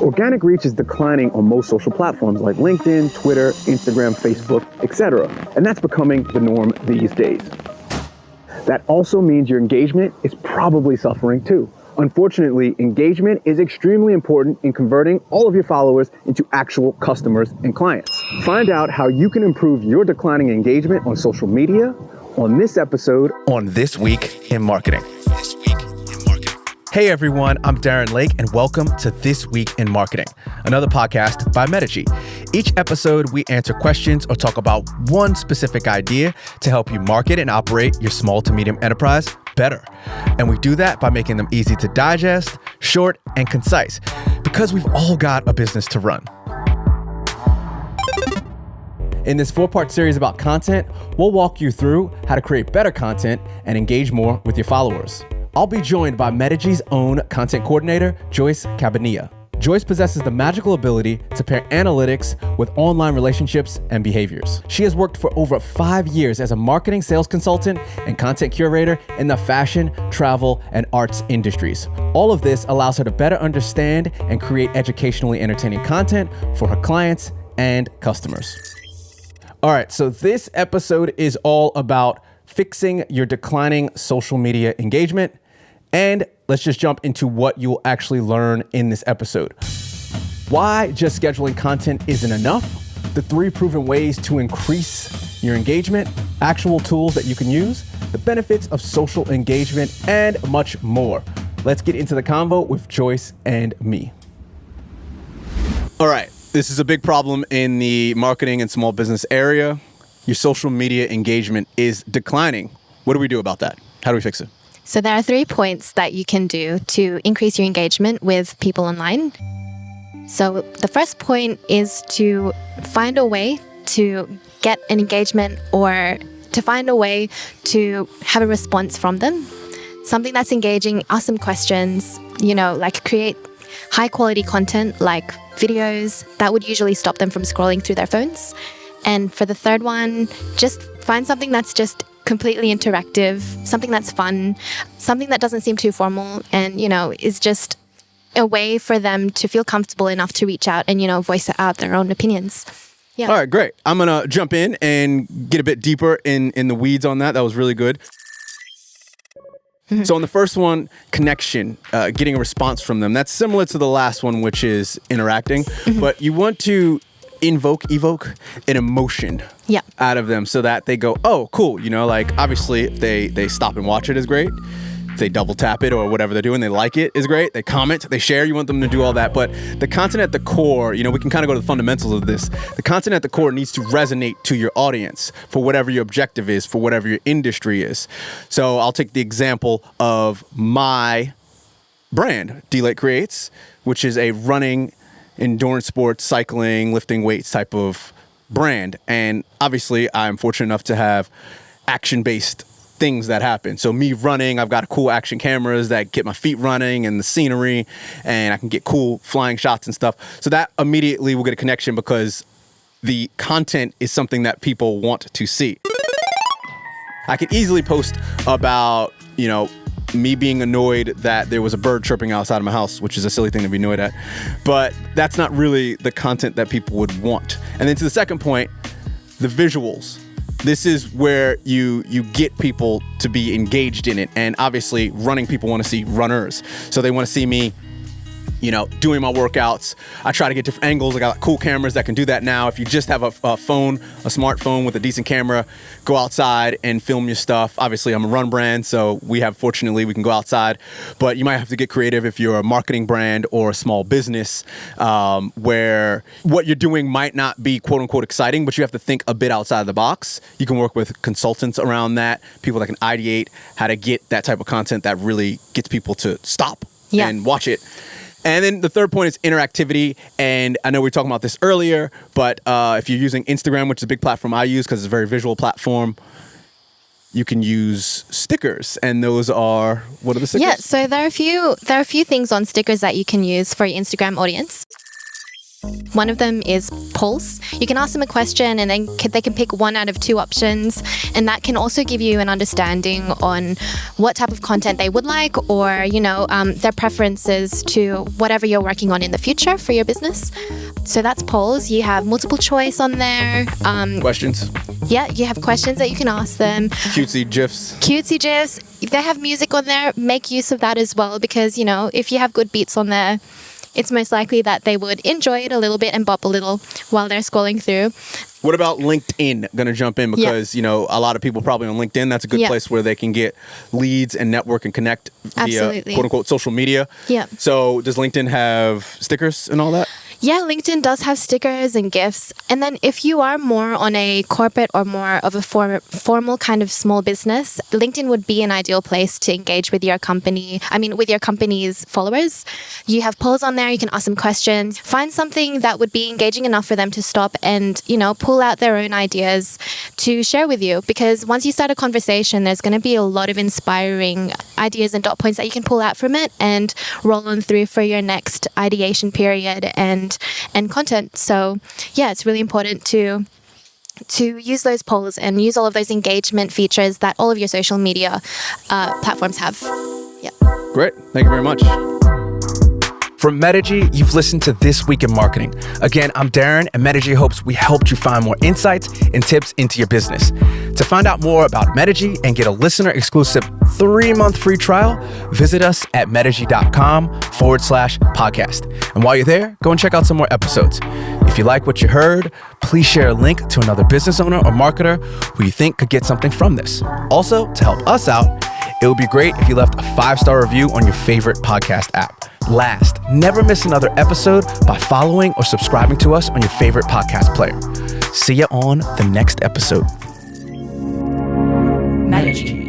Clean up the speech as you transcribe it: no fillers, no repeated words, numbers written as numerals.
Organic reach is declining on most social platforms like LinkedIn, Twitter, Instagram, Facebook, etc. And that's becoming the norm these days. That also means your engagement is probably suffering too. Unfortunately, engagement is extremely important in converting all of your followers into actual customers and clients. Find out how you can improve your declining engagement on social media on this episode on This Week in Marketing. Hey everyone, I'm Darren Lake and welcome to This Week in Marketing, another podcast by Metigy. Each episode, we answer questions or talk about one specific idea to help you market and operate your small to medium enterprise better. And we do that by making them easy to digest, short, and concise, because we've all got a business to run. In this 4-part series about content, we'll walk you through how to create better content and engage more with your followers. I'll be joined by Metigy's own content coordinator, Joyce Cabanilla. Joyce possesses the magical ability to pair analytics with online relationships and behaviors. She has worked for over 5 years as a marketing sales consultant and content curator in the fashion, travel, and arts industries. All of this allows her to better understand and create educationally entertaining content for her clients and customers. All right, so this episode is all about fixing your declining social media engagement. And let's just jump into what you'll actually learn in this episode. Why just scheduling content isn't enough, the 3 proven ways to increase your engagement, actual tools that you can use, the benefits of social engagement, and much more. Let's get into the convo with Joyce and me. All right, this is a big problem in the marketing and small business area. Your social media engagement is declining. What do we do about that? How do we fix it? So there are 3 points that you can do to increase your engagement with people online. So the first point is to find a way to get an engagement or to find a way to have a response from them. Something that's engaging, ask some questions, like create high quality content like videos that would usually stop them from scrolling through their phones. And for the third one, just find something that's just completely interactive, something that's fun, something that doesn't seem too formal and, is just a way for them to feel comfortable enough to reach out and, voice out their own opinions. Yeah. All right, great. I'm going to jump in and get a bit deeper in the weeds on that. That was really good. Mm-hmm. So on the first one, connection, getting a response from them. That's similar to the last one, which is interacting. Mm-hmm. But you want to evoke an emotion out of them so that they go, oh, cool. Obviously if they stop and watch it is great. If they double tap it or whatever they're doing, they like it is great. They comment, they share, you want them to do all that. But the content at the core, we can kind of go to the fundamentals of this. The content at the core needs to resonate to your audience for whatever your objective is, for whatever your industry is. So I'll take the example of my brand, D-Lake Creates, which is a running, endurance sports, cycling, lifting weights type of brand. And obviously I'm fortunate enough to have action-based things that happen. So me running, I've got cool action cameras that get my feet running and the scenery, and I can get cool flying shots and stuff. So that immediately will get a connection because the content is something that people want to see. I could easily post about, me being annoyed that there was a bird chirping outside of my house, which is a silly thing to be annoyed at. But that's not really the content that people would want. And then to the second point, the visuals. This is where you get people to be engaged in it. And obviously running people want to see runners. So they want to see me, doing my workouts. I try to get different angles. I got cool cameras that can do that now. If you just have a smartphone with a decent camera, go outside and film your stuff. Obviously, I'm a run brand, so fortunately, we can go outside. But you might have to get creative if you're a marketing brand or a small business where what you're doing might not be quote unquote exciting, but you have to think a bit outside the box. You can work with consultants around that, people that can ideate how to get that type of content that really gets people to stop and watch it. And then the third point is interactivity. And I know we were talking about this earlier, but if you're using Instagram, which is a big platform I use because it's a very visual platform, you can use stickers. And those are, what are the stickers? Yeah, so there are a few things on stickers that you can use for your Instagram audience. One of them is polls. You can ask them a question and then they can pick one out of two options. And that can also give you an understanding on what type of content they would like, or, their preferences to whatever you're working on in the future for your business. So that's polls. You have multiple choice on there. Questions. Yeah, you have questions that you can ask them. Cutesy GIFs. They have music on there. Make use of that as well, because, if you have good beats on there, it's most likely that they would enjoy it a little bit and bop a little while they're scrolling through. What about LinkedIn? Going to jump in because, a lot of people probably on LinkedIn, that's a good place where they can get leads and network and connect via quote unquote social media. Yeah. So does LinkedIn have stickers and all that? Yeah, LinkedIn does have stickers and GIFs. And then if you are more on a corporate or more of a formal kind of small business, LinkedIn would be an ideal place to engage with your company. With your company's followers. You have polls on there. You can ask them questions. Find something that would be engaging enough for them to stop and, pull out their own ideas to share with you. Because once you start a conversation, there's going to be a lot of inspiring ideas and dot points that you can pull out from it and roll on through for your next ideation period and content. So yeah, it's really important to use those polls and use all of those engagement features that all of your social media platforms have. Yeah. Great. Thank you very much. From Metigy, you've listened to This Week in Marketing. Again, I'm Darren, and Metigy hopes we helped you find more insights and tips into your business. To find out more about Metigy and get a listener-exclusive 3-month free trial, visit us at metigy.com/podcast. And while you're there, go and check out some more episodes. If you like what you heard, please share a link to another business owner or marketer who you think could get something from this. Also, to help us out, it would be great if you left a 5-star review on your favorite podcast app. Last, never miss another episode by following or subscribing to us on your favorite podcast player. See you on the next episode. Metigy.